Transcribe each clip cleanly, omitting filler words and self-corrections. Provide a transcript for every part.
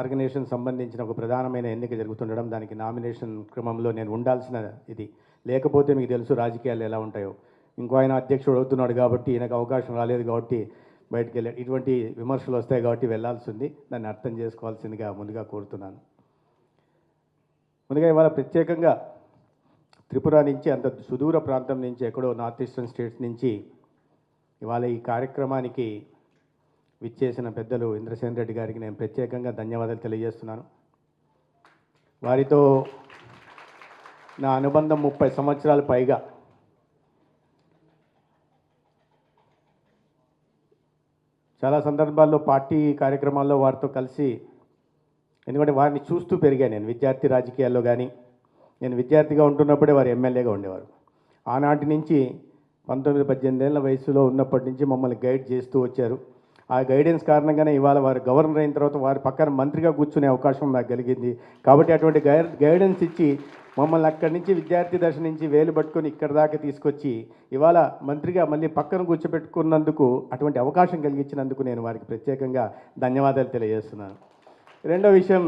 Organisation సంబంధించిన ఒక ప్రధానమైన ఎన్నిక జరుగుతుండడం, దానికి నామినేషన్ క్రమంలో నేను ఉండాల్సిన ఇది. లేకపోతే మీకు తెలుసు రాజకీయాలు ఎలా ఉంటాయో. ఇంకో ఆయన అధ్యక్షుడు అవుతున్నాడు కాబట్టి ఈయనకు అవకాశం రాలేదు కాబట్టి బయటికి వెళ్ళాడు. ఇటువంటి విమర్శలు వస్తాయి కాబట్టి వెళ్ళాల్సి ఉంది. దాన్ని అర్థం చేసుకోవాల్సిందిగా ముందుగా కోరుతున్నాను. ముందుగా ఇవాళ ప్రత్యేకంగా త్రిపుర నుంచి, అంత సుదూర ప్రాంతం నుంచి, ఎక్కడో నార్త్ ఈస్టర్న్ స్టేట్స్ నుంచి ఇవాళ ఈ కార్యక్రమానికి విచ్చేసిన పెద్దలు ఇంద్రసేన్ రెడ్డి గారికి నేను ప్రత్యేకంగా ధన్యవాదాలు తెలియజేస్తున్నాను. వారితో నా అనుబంధం 30 సంవత్సరాల పైగా. చాలా సందర్భాల్లో పార్టీ కార్యక్రమాల్లో వారితో కలిసి, ఎందుకంటే వారిని చూస్తూ పెరిగాను నేను విద్యార్థి రాజకీయాల్లో. కానీ నేను విద్యార్థిగా ఉంటున్నప్పుడే వారు ఎమ్మెల్యేగా ఉండేవారు. ఆనాటి నుంచి 19-18 ఏళ్ళ వయసులో ఉన్నప్పటి నుంచి మమ్మల్ని గైడ్ చేస్తూ వచ్చారు. ఆ గైడెన్స్ కారణంగానే ఇవాళ వారు గవర్నర్ అయిన తర్వాత వారి పక్కన మంత్రిగా కూర్చునే అవకాశం నాకు కలిగింది. కాబట్టి అటువంటి గైడెన్స్ ఇచ్చి మమ్మల్ని అక్కడి నుంచి విద్యార్థి దశ నుంచి వేలు పట్టుకొని ఇక్కడి దాకా తీసుకొచ్చి ఇవాళ మంత్రిగా మళ్ళీ పక్కన కూర్చోబెట్టుకున్నందుకు, అటువంటి అవకాశం కలిగించినందుకు నేను వారికి ప్రత్యేకంగా ధన్యవాదాలు తెలియజేస్తున్నాను. రెండో విషయం,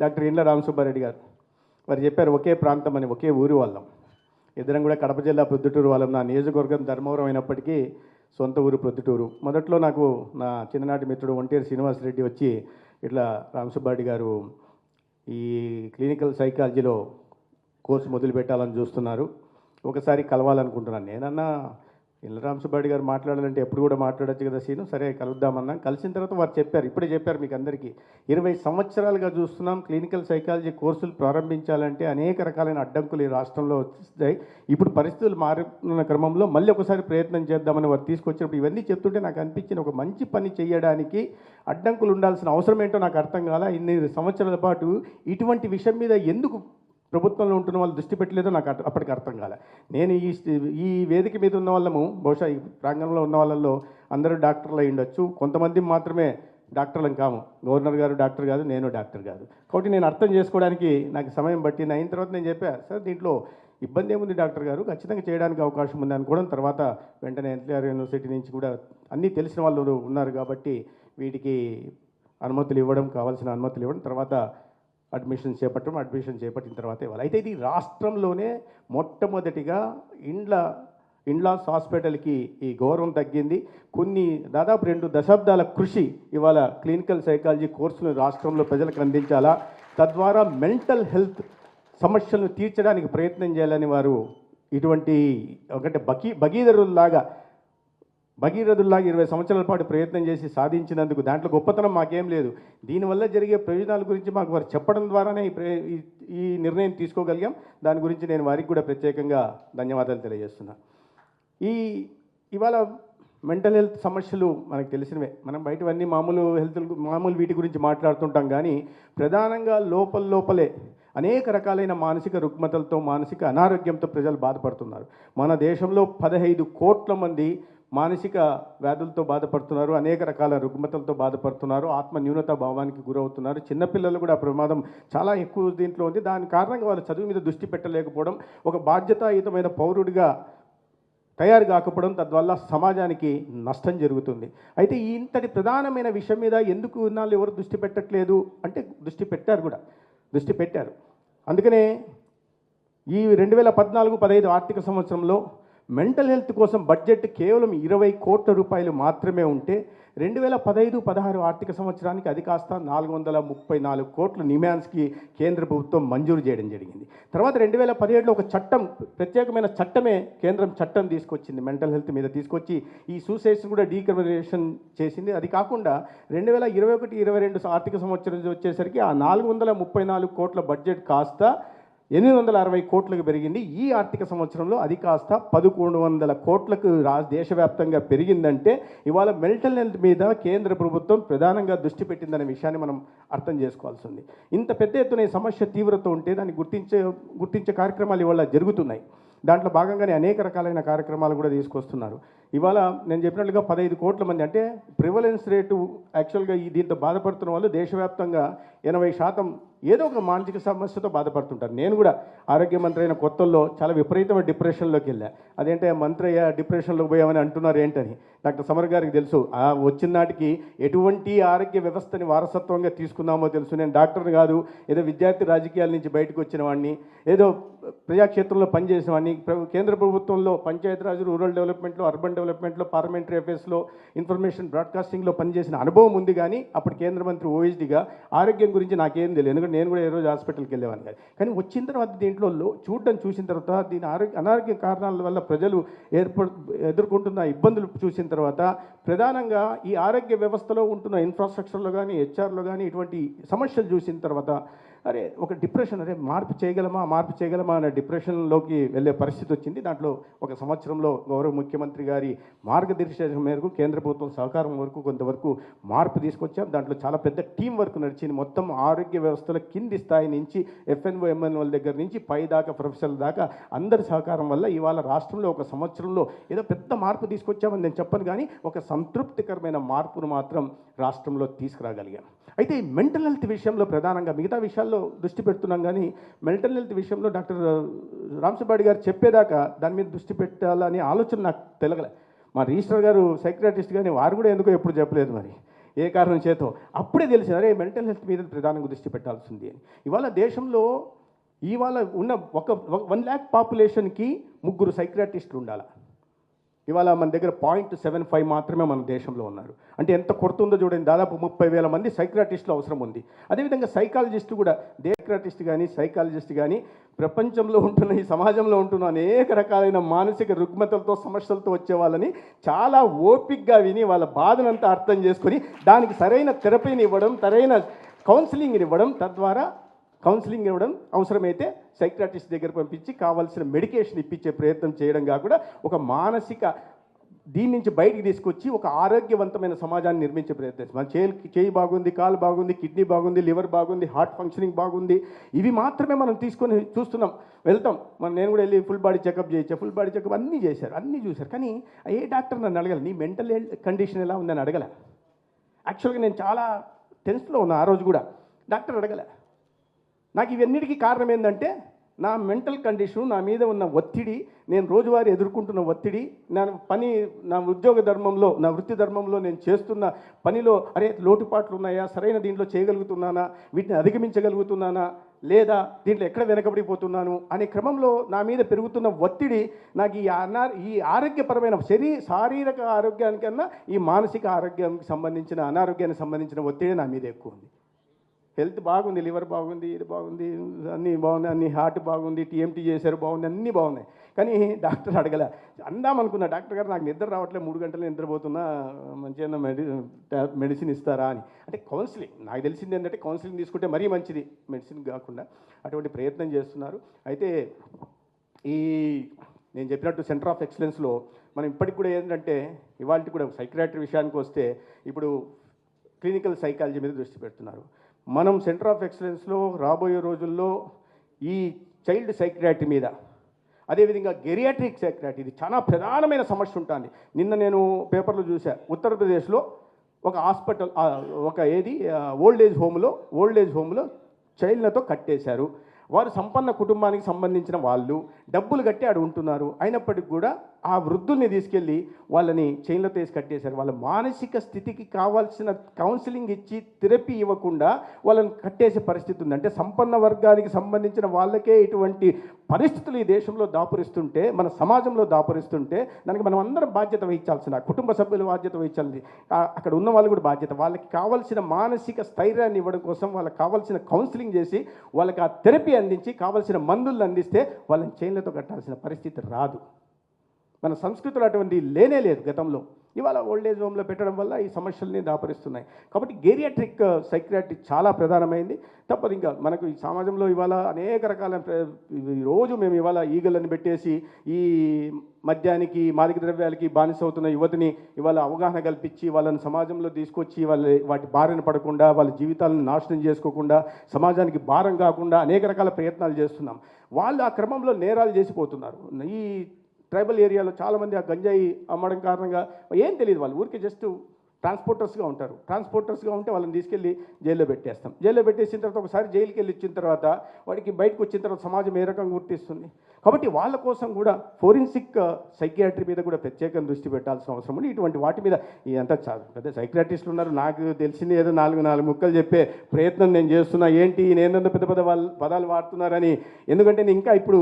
డాక్టర్ ఇండ్ల రామసుబ్బారెడ్డి గారు వారు చెప్పారు ఒకే ప్రాంతం అని, ఒకే ఊరి వాళ్ళం. ఇద్దరం కూడా కడప జిల్లా ప్రొద్దుటూరు వాళ్ళం. నా నియోజకవర్గం ధర్మవరం అయినప్పటికీ సొంత ఊరు ప్రొద్దుటూరు. మొదట్లో నాకు నా చిన్ననాటి మిత్రుడు ఒంటేరు శ్రీనివాసరెడ్డి వచ్చి ఇట్లా రామసుబ్బారెడ్డి గారు ఈ క్లినికల్ సైకాలజీలో కోర్సు మొదలు పెట్టాలని చూస్తున్నారు, ఒకసారి కలవాలనుకుంటున్నాను. నేనన్నా ఇండ్ల రామసుబ్బారెడ్డి గారు మాట్లాడాలంటే ఎప్పుడు కూడా మాట్లాడచ్చు కదా సీను, సరే కలుద్దామన్నా. కలిసిన తర్వాత వారు చెప్పారు, ఇప్పుడే చెప్పారు మీకు అందరికీ, 20 సంవత్సరాలుగా చూస్తున్నాం క్లినికల్ సైకాలజీ కోర్సులు ప్రారంభించాలంటే అనేక రకాలైన అడ్డంకులు ఈ రాష్ట్రంలో వస్తాయి. ఇప్పుడు పరిస్థితులు మారుతున్న క్రమంలో మళ్ళీ ఒకసారి ప్రయత్నం చేద్దామని వారు తీసుకొచ్చినప్పుడు ఇవన్నీ చెప్తుంటే నాకు అనిపించిన ఒక మంచి పని చేయడానికి అడ్డంకులు ఉండాల్సిన అవసరం ఏంటో నాకు అర్థం కాల. ఇన్ని సంవత్సరాల పాటు ఇటువంటి విషయం మీద ఎందుకు ప్రభుత్వంలో ఉంటున్న వాళ్ళు దృష్టి పెట్టలేదో నాకు అప్పటికి అర్థం కాలే. నేను ఈ వేదిక మీద ఉన్న వాళ్ళము, బహుశా ఈ ప్రాంగణంలో ఉన్న వాళ్ళల్లో అందరూ డాక్టర్లు అయి ఉండొచ్చు, కొంతమంది మాత్రమే డాక్టర్లం కాము. గవర్నర్ గారు డాక్టర్ కాదు, నేను డాక్టర్ కాదు. కాబట్టి నేను అర్థం చేసుకోవడానికి నాకు సమయం పట్టింది. అయిన తర్వాత నేను చెప్పాను, సార్ దీంట్లో ఇబ్బంది ఏముంది డాక్టర్ గారు, ఖచ్చితంగా చేయడానికి అవకాశం ఉంది అనుకోవడం. తర్వాత వెంటనే ఎన్టీఆర్ యూనివర్సిటీ నుంచి కూడా అన్నీ తెలిసిన వాళ్ళు ఉన్నారు కాబట్టి వీటికి అనుమతులు ఇవ్వడం, కావాల్సిన అనుమతులు ఇవ్వడం, తర్వాత అడ్మిషన్ చేపట్టిన తర్వాత ఇవ్వాలి. అయితే ఇది రాష్ట్రంలోనే మొట్టమొదటిగా ఇండ్లాస్ హాస్పిటల్కి ఈ గౌరవం తగ్గింది. దాదాపు 2 దశాబ్దాల కృషి ఇవాళ క్లినికల్ సైకాలజీ కోర్సును రాష్ట్రంలో ప్రజలకు అందించాలా, తద్వారా మెంటల్ హెల్త్ సమస్యలను తీర్చడానికి ప్రయత్నం చేయాలని వారు ఇటువంటి ఒకటి భగీరథుల్లాగా 20 సంవత్సరాల పాటు ప్రయత్నం చేసి సాధించినందుకు దాంట్లో గొప్పతనం మాకేం లేదు. దీనివల్ల జరిగే ప్రయోజనాల గురించి మాకు వారు చెప్పడం ద్వారానే ఈ నిర్ణయం తీసుకోగలిగాం. దాని గురించి నేను వారికి కూడా ప్రత్యేకంగా ధన్యవాదాలు తెలియజేస్తున్నాను. ఇవాళ మెంటల్ హెల్త్ సమస్యలు మనకు తెలిసినవే. మనం బయటవన్నీ మామూలు వీటి గురించి మాట్లాడుతుంటాం. కానీ ప్రధానంగా లోపలే అనేక రకాలైన మానసిక రుగ్మతలతో, మానసిక అనారోగ్యంతో ప్రజలు బాధపడుతున్నారు. మన దేశంలో 15 కోట్ల మంది మానసిక వ్యాధులతో బాధపడుతున్నారు, అనేక రకాల రుగ్మతలతో బాధపడుతున్నారు, ఆత్మ న్యూనతా భావానికి గురవుతున్నారు. చిన్నపిల్లలు కూడా ప్రమాదం చాలా ఎక్కువ దీంట్లో ఉంది. దాని కారణంగా వాళ్ళు చదువు మీద దృష్టి పెట్టలేకపోవడం, ఒక బాధ్యతాయుతమైన పౌరుడిగా తయారు కాకపోవడం, తద్వల్ల సమాజానికి నష్టం జరుగుతుంది. అయితే ఇంతటి ప్రధానమైన విషయం మీద ఎందుకు ఇన్నాళ్ళు ఎవరు దృష్టి పెట్టట్లేదు అంటే దృష్టి పెట్టారు. అందుకనే ఈ 2014-15 ఆర్థిక సంవత్సరంలో మెంటల్ హెల్త్ కోసం బడ్జెట్ కేవలం 20 కోట్ల రూపాయలు మాత్రమే ఉంటే 2015-16 ఆర్థిక సంవత్సరానికి అది కాస్త 434 కోట్ల నిమాన్స్కి కేంద్ర ప్రభుత్వం మంజూరు చేయడం జరిగింది. తర్వాత 2017లో ఒక ప్రత్యేకమైన చట్టమే కేంద్రం చట్టం తీసుకొచ్చింది, మెంటల్ హెల్త్ మీద తీసుకొచ్చి ఈ సూసైడ్స్ కూడా డీక్రిమినేషన్ చేసింది. అది కాకుండా 2021-22 ఆర్థిక సంవత్సరం వచ్చేసరికి ఆ 434 కోట్ల బడ్జెట్ కాస్త 860 కోట్లకు పెరిగింది. ఈ ఆర్థిక సంవత్సరంలో అది కాస్త 1100 కోట్లకు దేశవ్యాప్తంగా పెరిగిందంటే ఇవాళ మెంటల్ హెల్త్ మీద కేంద్ర ప్రభుత్వం ప్రధానంగా దృష్టి పెట్టిందనే విషయాన్ని మనం అర్థం చేసుకోవాల్సి ఉంది. ఇంత పెద్ద ఎత్తున ఈ సమస్య తీవ్రత ఉంటే దాన్ని గుర్తించే కార్యక్రమాలు ఇవాళ జరుగుతున్నాయి. దాంట్లో భాగంగానే అనేక రకాలైన కార్యక్రమాలు కూడా తీసుకొస్తున్నారు. ఇవాళ నేను చెప్పినట్లుగా 15 కోట్ల మంది, అంటే ప్రివలెన్స్ రేటు యాక్చువల్గా దీంతో బాధపడుతున్న వాళ్ళు దేశవ్యాప్తంగా 80% ఏదో ఒక మానసిక సమస్యతో బాధపడుతుంటారు. నేను కూడా ఆరోగ్య మంత్రి అయిన కొత్తల్లో చాలా విపరీతమైన డిప్రెషన్లోకి వెళ్ళా. అదేంటే మంత్రి అయ్యా డిప్రెషన్లోకి పోయామని అంటున్నారు ఏంటని. డాక్టర్ సమర్ గారికి తెలుసు వచ్చిన నాటికి ఎటువంటి ఆరోగ్య వ్యవస్థని వారసత్వంగా తీసుకున్నామో తెలుసు. నేను డాక్టర్ని కాదు, ఏదో విద్యార్థి రాజకీయాల నుంచి బయటకు వచ్చిన వాడిని, ఏదో ప్రజాక్షేత్రంలో పనిచేసిన వాడిని. కేంద్ర ప్రభుత్వంలో పంచాయతీరాజ్, రూరల్ డెవలప్మెంట్లో, అర్బన్ డెవలప్మెంట్లో, పార్లమెంటరీ అఫేర్స్లో, ఇన్ఫర్మేషన్ బ్రాడ్కాస్టింగ్లో పనిచేసిన అనుభవం ఉంది. కానీ అప్పుడు కేంద్ర మంత్రి ఓఎస్డీగా ఆరోగ్యం గురించి నాకేం తెలియదు, ఎందుకంటే నేను కూడా ఏ రోజు హాస్పిటల్కి వెళ్ళేవాడిని కాదు. కానీ వచ్చిన తర్వాత దీంట్లో చూసిన తర్వాత దీని అనారోగ్య కారణాల వల్ల ప్రజలు ఎదుర్కొంటున్న ఇబ్బందులు చూసిన తర్వాత ప్రధానంగా ఈ ఆరోగ్య వ్యవస్థలో ఉంటున్న ఇన్ఫ్రాస్ట్రక్చర్లో కానీ, హెచ్ఆర్లో కానీ ఇటువంటి సమస్యలు చూసిన తర్వాత అరే ఒక డిప్రెషన్, అరే మార్పు చేయగలమా అనే డిప్రెషన్లోకి వెళ్ళే పరిస్థితి వచ్చింది. దాంట్లో ఒక సంవత్సరంలో గౌరవ ముఖ్యమంత్రి గారి మార్గదర్శకం మేరకు కేంద్ర ప్రభుత్వం సహకారం వరకు కొంతవరకు మార్పు తీసుకొచ్చాం. దాంట్లో చాలా పెద్ద టీం వర్క్ నడిచింది. మొత్తం ఆరోగ్య వ్యవస్థలో కింది స్థాయి నుంచి ఎఫ్ఎన్ఓ ఎంఎన్ఓల దగ్గర నుంచి పై దాకా ప్రొఫెసర్ల దాకా అందరి సహకారం వల్ల ఇవాళ రాష్ట్రంలో ఒక సంవత్సరంలో ఏదో పెద్ద మార్పు తీసుకొచ్చామని నేను చెప్పను, కానీ ఒక సంతృప్తికరమైన మార్పును మాత్రం రాష్ట్రంలో తీసుకురాగలిగాం. అయితే ఈ మెంటల్ హెల్త్ విషయంలో ప్రధానంగా మిగతా విషయాల్లో దృష్టి పెడుతున్నాం, కానీ మెంటల్ హెల్త్ విషయంలో డాక్టర్ రాంసుబాడి గారు చెప్పేదాకా దాని మీద దృష్టి పెట్టాలని ఆలోచన నాకు తెలగలే. మా రిజిస్టర్ గారు సైక్రాటిస్ట్, కానీ వారు కూడా ఎందుకో ఎప్పుడు చెప్పలేదు, మరి ఏ కారణం చేతో అప్పుడే తెలిసింది అరే మెంటల్ హెల్త్ మీద ప్రధానంగా దృష్టి పెట్టాల్సింది అని. ఇవాళ దేశంలో ఉన్న ఒక 1 lakh పాపులేషన్కి 3 సైక్రాటిస్టులు ఉండాలి. ఇవాళ మన దగ్గర 0.75 మాత్రమే మన దేశంలో ఉన్నారు. అంటే ఎంత కొడుతుందో చూడండి. దాదాపు 30,000 మంది సైక్రాటిస్టులు అవసరం ఉంది. అదేవిధంగా సైకాలజిస్ట్ కూడా, సైక్రాటిస్ట్ కానీ సైకాలజిస్ట్ కానీ ప్రపంచంలో ఉంటున్న, ఈ సమాజంలో ఉంటున్న అనేక రకాలైన మానసిక రుగ్మతలతో సమస్యలతో వచ్చే వాళ్ళని చాలా ఓపిక్గా విని వాళ్ళ బాధనంతా అర్థం చేసుకొని దానికి సరైన థెరపీని ఇవ్వడం, సరైన కౌన్సిలింగ్ని ఇవ్వడం, తద్వారా కౌన్సిలింగ్ ఇవ్వడం, అవసరమైతే సైక్రాటిస్ట్ దగ్గర పంపించి కావాల్సిన మెడికేషన్ ఇప్పించే ప్రయత్నం చేయడం కాకుండా ఒక మానసిక దీని నుంచి బయటికి తీసుకొచ్చి ఒక ఆరోగ్యవంతమైన సమాజాన్ని నిర్మించే ప్రయత్నం. మన చేయి బాగుంది, కాలు బాగుంది, కిడ్నీ బాగుంది, లివర్ బాగుంది, హార్ట్ ఫంక్షనింగ్ బాగుంది, ఇవి మాత్రమే మనం తీసుకొని చూస్తున్నాం, వెళ్తాం. నేను కూడా వెళ్ళి ఫుల్ బాడీ చెకప్ చేయొచ్చు, ఫుల్ బాడీ చెకప్ అన్నీ చేశారు, అన్నీ చూశారు. కానీ ఏ డాక్టర్ నన్ను అడగల నీ మెంటల్ హెల్త్ కండిషన్ ఎలా ఉందని అడగల. యాక్చువల్గా నేను చాలా టెన్స్లో ఉన్నా ఆ రోజు కూడా. డాక్టర్ అడగల. నాకు ఇవన్నిటికీ కారణం ఏంటంటే నా మెంటల్ కండిషన్, నా మీద ఉన్న ఒత్తిడి, నేను రోజువారీ ఎదుర్కొంటున్న ఒత్తిడి, నా ఉద్యోగ ధర్మంలో, నా వృత్తి ధర్మంలో నేను చేస్తున్న పనిలో అరే లోటుపాట్లు ఉన్నాయా, సరైన దీంట్లో చేయగలుగుతున్నానా, వీటిని అధిగమించగలుగుతున్నానా, లేదా దీంట్లో ఎక్కడ వెనకబడిపోతున్నాను అనే క్రమంలో నా మీద పెరుగుతున్న ఒత్తిడి నాకు ఈ ఆరోగ్యపరమైన శారీరక ఆరోగ్యానికన్నా ఈ మానసిక ఆరోగ్యానికి సంబంధించిన, అనారోగ్యానికి సంబంధించిన ఒత్తిడి నా మీద ఎక్కువ ఉంది. హెల్త్ బాగుంది, లివర్ బాగుంది, ఇది బాగుంది, అన్నీ బాగున్నాయి, అన్ని హార్ట్ బాగుంది, టీఎంటీ చేశారు బాగుంది, అన్నీ బాగున్నాయి. కానీ డాక్టర్ అడగల. అందామనుకున్నా డాక్టర్ గారు నాకు నిద్ర రావట్లేదు, 3 గంటలు నిద్రపోతున్నా, మంచిగా మెడిసిన్ ఇస్తారా అని. అంటే కౌన్సిలింగ్, నాకు తెలిసింది ఏంటంటే కౌన్సిలింగ్ తీసుకుంటే మరీ మంచిది, మెడిసిన్ కాకుండా. అటువంటి ప్రయత్నం చేస్తున్నారు. అయితే నేను చెప్పినట్టు సెంటర్ ఆఫ్ ఎక్సలెన్స్లో మనం ఇప్పటికి కూడా ఏంటంటే ఇవాళ కూడా సైక్రాట్రీ విషయానికి వస్తే ఇప్పుడు క్లినికల్ సైకాలజీ మీద దృష్టి పెడుతున్నారు. మనం సెంటర్ ఆఫ్ ఎక్సలెన్స్లో రాబోయే రోజుల్లో ఈ చైల్డ్ సైక్రాట్రీ మీద, అదేవిధంగా గెరియాట్రిక్ సైక్రాట్రీ, ఇది చాలా ప్రధానమైన సమస్య ఉంటుంది. నిన్న నేను పేపర్లో చూసా, ఉత్తరప్రదేశ్లో ఒక హాస్పిటల్, ఓల్డ్ ఏజ్ హోమ్లో చైల్డ్లతో కట్టేశారు. వారు సంపన్న కుటుంబానికి సంబంధించిన వాళ్ళు, డబ్బులు కట్టి ఆడు ఉంటున్నారు. అయినప్పటికీ కూడా ఆ వృద్ధుల్ని తీసుకెళ్ళి వాళ్ళని చైన్లతో వేసి కట్టేశారు. వాళ్ళ మానసిక స్థితికి కావాల్సిన కౌన్సిలింగ్ ఇచ్చి థెరపీ ఇవ్వకుండా వాళ్ళని కట్టేసే పరిస్థితి ఉంది. అంటే సంపన్న వర్గానికి సంబంధించిన వాళ్ళకే ఇటువంటి పరిస్థితులు ఈ దేశంలో దాపురిస్తుంటే, మన సమాజంలో దాపురిస్తుంటే దానికి మనం అందరం బాధ్యత వహించాల్సిన, కుటుంబ సభ్యులు బాధ్యత వహించాలి, అక్కడ ఉన్న వాళ్ళు కూడా బాధ్యత. వాళ్ళకి కావాల్సిన మానసిక స్థైర్యాన్ని ఇవ్వడం కోసం వాళ్ళకి కావాల్సిన కౌన్సిలింగ్ చేసి వాళ్ళకి ఆ థెరపీ అందించి కావాల్సిన మందులను అందిస్తే వాళ్ళని చైన్లతో కట్టాల్సిన పరిస్థితి రాదు. మన సంస్కృతిలో అటువంటి లేనే లేదు గతంలో. ఇవాళ ఓల్డ్ ఏజ్ హోమ్లో పెట్టడం వల్ల ఈ సమస్యల్ని దాపరిస్తున్నాయి. కాబట్టి గేరియాట్రిక్ సైక్రాట్రీ చాలా ప్రధానమైంది. తప్పదు. ఇంకా మనకు ఈ సమాజంలో ఇవాళ అనేక రకాల, రోజు మేము ఇవాళ ఈగలను పెట్టేసి ఈ మద్యానికి, మాదక ద్రవ్యాలకి బానిస అవుతున్న యువతిని ఇవాళ అవగాహన కల్పించి వాళ్ళని సమాజంలో తీసుకొచ్చి వాటి బారిన పడకుండా, వాళ్ళ జీవితాలను నాశనం చేసుకోకుండా, సమాజానికి భారం కాకుండా అనేక రకాల ప్రయత్నాలు చేస్తున్నాం. వాళ్ళు ఆ క్రమంలో నేరాలు చేసిపోతున్నారు. ఈ ట్రైబల్ ఏరియాలో చాలామంది ఆ గంజాయి అమ్మడం కారణంగా ఏం తెలియదు, వాళ్ళు ఊరికి జస్ట్ ట్రాన్స్పోర్టర్స్గా ఉంటారు. ట్రాన్స్పోర్టర్స్గా ఉంటే వాళ్ళని తీసుకెళ్ళి జైల్లో పెట్టేస్తాం. జైల్లో పెట్టేసిన తర్వాత ఒకసారి జైలుకి వెళ్ళి ఇచ్చిన తర్వాత వాడికి బయటకు వచ్చిన తర్వాత సమాజం ఏ రకంగా గుర్తిస్తుంది. కాబట్టి వాళ్ళ కోసం కూడా ఫోరెన్సిక్ సైకియాట్రీ మీద కూడా ప్రత్యేకంగా దృష్టి పెట్టాల్సిన అవసరం ఉంది. ఇటువంటి వాటి మీద అంతా పెద్ద సైకియాట్రిస్టులు ఉన్నారు. నాకు తెలిసింది ఏదో నాలుగు ముక్కలు చెప్పే ప్రయత్నం నేను చేస్తున్నా. ఏంటి నేనేందో పెద్ద పెద్ద పదాలు వాడుతున్నారని. ఎందుకంటే నేను ఇంకా ఇప్పుడు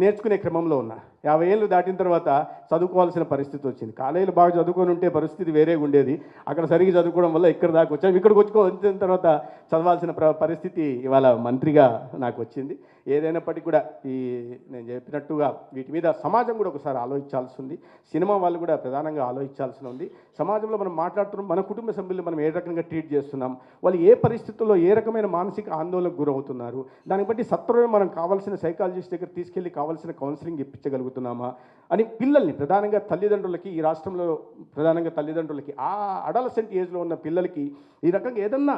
నేర్చుకునే క్రమంలో ఉన్నా. 50 ఏళ్ళు దాటిన తర్వాత చదువుకోవాల్సిన పరిస్థితి వచ్చింది. కాలేజీలు బాగా చదువుకొని ఉంటే పరిస్థితి వేరేగా ఉండేది. అక్కడ సరిగ్గా చదువుకోవడం వల్ల ఇక్కడ దాకా వచ్చాము. ఇక్కడికి వచ్చిన తర్వాత చదవాల్సిన పరిస్థితి ఇవాళ మంత్రిగా నాకు వచ్చింది. ఏదైనప్పటికీ కూడా నేను చెప్పినట్టుగా వీటి మీద సమాజం కూడా ఒకసారి ఆలోచించాల్సి ఉంది. సినిమా వాళ్ళు కూడా ప్రధానంగా ఆలోచించాల్సి ఉంది. సమాజంలో మనం మాట్లాడుతున్నాం, మన కుటుంబ సభ్యులు మనం ఏ రకంగా ట్రీట్ చేస్తున్నాం, వాళ్ళు ఏ పరిస్థితుల్లో ఏ రకమైన మానసిక ఆందోళనకు గురవుతున్నారు, దాన్ని బట్టి సత్వరమే మనం కావాల్సిన సైకాలజిస్ట్ దగ్గర తీసుకెళ్ళి కావాల్సిన కౌన్సిలింగ్ ఇప్పించగలుగుతున్నామా అని పిల్లల్ని, ప్రధానంగా తల్లిదండ్రులకి, ఈ రాష్ట్రంలో ప్రధానంగా తల్లిదండ్రులకి, ఆ అడాలసెంట్ ఏజ్లో ఉన్న పిల్లలకి ఈ రకంగా ఏదన్నా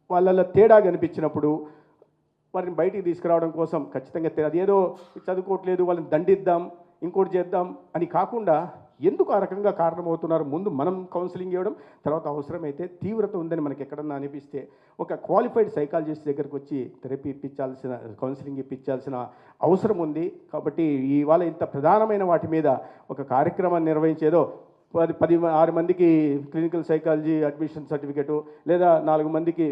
వాళ్ళ తేడా కనిపించినప్పుడు వారిని బయటికి తీసుకురావడం కోసం ఖచ్చితంగా అదేదో చదువుకోవట్లేదు వాళ్ళని దండిద్దాం ఇంకోటి చేద్దాం అని కాకుండా ఎందుకు ఆ రకంగా కారణమవుతున్నారు ముందు మనం కౌన్సిలింగ్ ఇవ్వడం, తర్వాత అవసరమైతే తీవ్రత ఉందని మనకి ఎక్కడన్నా అనిపిస్తే ఒక క్వాలిఫైడ్ సైకాలజిస్ట్ దగ్గరకు వచ్చి థెరపీ ఇప్పించాల్సిన, కౌన్సిలింగ్ ఇప్పించాల్సిన అవసరం ఉంది. కాబట్టి ఇవాళ ఇంత ప్రధానమైన వాటి మీద ఒక కార్యక్రమాన్ని నిర్వహించేదో 6 మందికి క్లినికల్ సైకాలజీ అడ్మిషన్ సర్టిఫికేటు లేదా 4 మందికి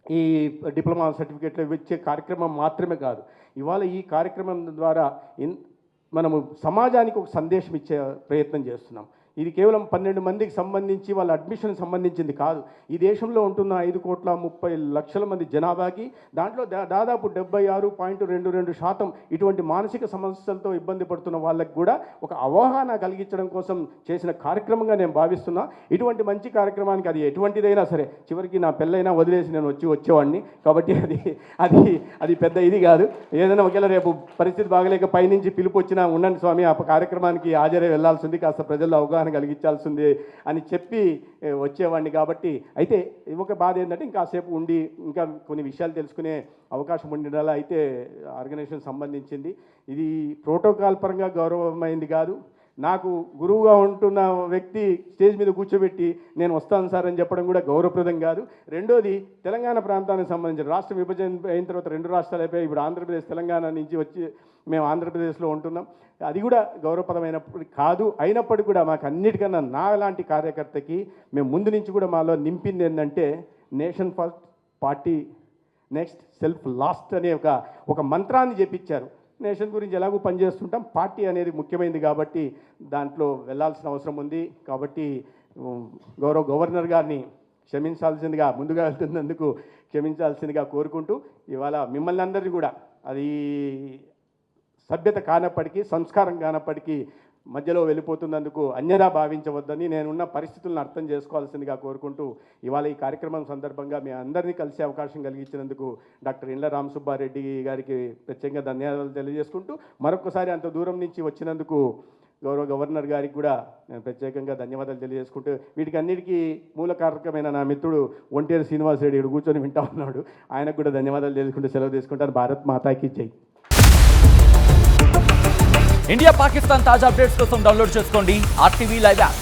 ఈ డిప్లొమా సర్టిఫికేట్లు ఇచ్చే కార్యక్రమం మాత్రమే కాదు. ఇవాళ ఈ కార్యక్రమం ద్వారా మనము సమాజానికి ఒక సందేశం ఇచ్చే ప్రయత్నం చేస్తున్నాం. ఇది కేవలం 12 మందికి సంబంధించి వాళ్ళ అడ్మిషన్ సంబంధించింది కాదు. ఈ దేశంలో ఉంటున్న 5,30,00,000 మంది జనాభాకి దాంట్లో దాదాపు 76.22% ఇటువంటి మానసిక సమస్యలతో ఇబ్బంది పడుతున్న వాళ్ళకి కూడా ఒక అవగాహన కలిగించడం కోసం చేసిన కార్యక్రమంగా నేను భావిస్తున్నా. ఇటువంటి మంచి కార్యక్రమానికి అది ఎటువంటిదైనా సరే, చివరికి నా పెళ్ళైనా వదిలేసి నేను వచ్చేవాడిని. కాబట్టి అది పెద్ద ఇది కాదు. ఏదైనా ఒకవేళ రేపు పరిస్థితి బాగలేక పైనుంచి పిలుపు వచ్చినా ఉండండి స్వామి, ఆ కార్యక్రమానికి హాజరై వెళ్లాల్సింది, కాస్త ప్రజల్లో అవగాహన కలిగించాల్సింది అని చెప్పి వచ్చేవాడిని. కాబట్టి అయితే ఒక బాధ ఏంటంటే ఇంకాసేపు ఉండి ఇంకా కొన్ని విషయాలు తెలుసుకునే అవకాశం ఉండాలి. అయితే ఆర్గనైజేషన్ సంబంధించింది ఇది ప్రోటోకాల్ పరంగా గౌరవమైంది కాదు. నాకు గురువుగా ఉంటున్న వ్యక్తి స్టేజ్ మీద కూర్చోబెట్టి నేను వస్తాను సార్ అని చెప్పడం కూడా గౌరవప్రదం కాదు. రెండోది తెలంగాణ ప్రాంతానికి సంబంధించిన రాష్ట్ర విభజన అయిన తర్వాత 2 రాష్ట్రాలు అయిపోయి ఇప్పుడు ఆంధ్రప్రదేశ్, తెలంగాణ నుంచి వచ్చి మేము ఆంధ్రప్రదేశ్లో ఉంటున్నాం. అది కూడా గౌరవప్రదమైనప్పుడు కాదు. అయినప్పటికీ కూడా మాకు అన్నిటికన్నా నా లాంటి కార్యకర్తకి మేము ముందు నుంచి కూడా మాలో నింపింది ఏంటంటే nation first, party next, self last అనే ఒక మంత్రాన్ని చెప్పించారు. నేషన్ గురించి ఎలాగో పనిచేస్తుంటాం, పార్టీ అనేది ముఖ్యమైనది కాబట్టి దాంట్లో వెళ్ళాల్సిన అవసరం ఉంది. కాబట్టి గౌరవ గవర్నర్ గారిని క్షమించాల్సిందిగా, ముందుగా వెళ్తున్నందుకు క్షమించాల్సిందిగా కోరుకుంటూ ఇవాళ మిమ్మల్ని అందరినీ కూడా అది సభ్యత కానప్పటికీ, సంస్కారం కానప్పటికీ మధ్యలో వెళ్ళిపోతున్నందుకు అన్యదా భావించవద్దని, నేనున్న పరిస్థితులను అర్థం చేసుకోవాల్సిందిగా కోరుకుంటూ ఇవాళ ఈ కార్యక్రమం సందర్భంగా మీ అందరినీ కలిసే అవకాశం కలిగించినందుకు డాక్టర్ ఇండ్ల రామసుబ్బారెడ్డి గారికి ప్రత్యేకంగా ధన్యవాదాలు తెలియజేసుకుంటూ, మరొకసారి అంత దూరం నుంచి వచ్చినందుకు గౌరవ గవర్నర్ గారికి కూడా నేను ప్రత్యేకంగా ధన్యవాదాలు తెలియజేసుకుంటూ, వీటికి అన్నిటికీ మూల కారకమైన నా మిత్రుడు ఒంటేరు శ్రీనివాసరెడ్డి ఇక్కడ కూర్చొని వింటా ఉన్నాడు, ఆయనకు కూడా ధన్యవాదాలు తెలుసుకుంటూ సెలవు తీసుకుంటాను. భారత్ మాతాకి జై. ఇండియా పాకిస్తాన్ తాజా అప్డేట్స్ కోసం డౌన్లోడ్ చేసుకోండి RTV లైవ్ యాప్.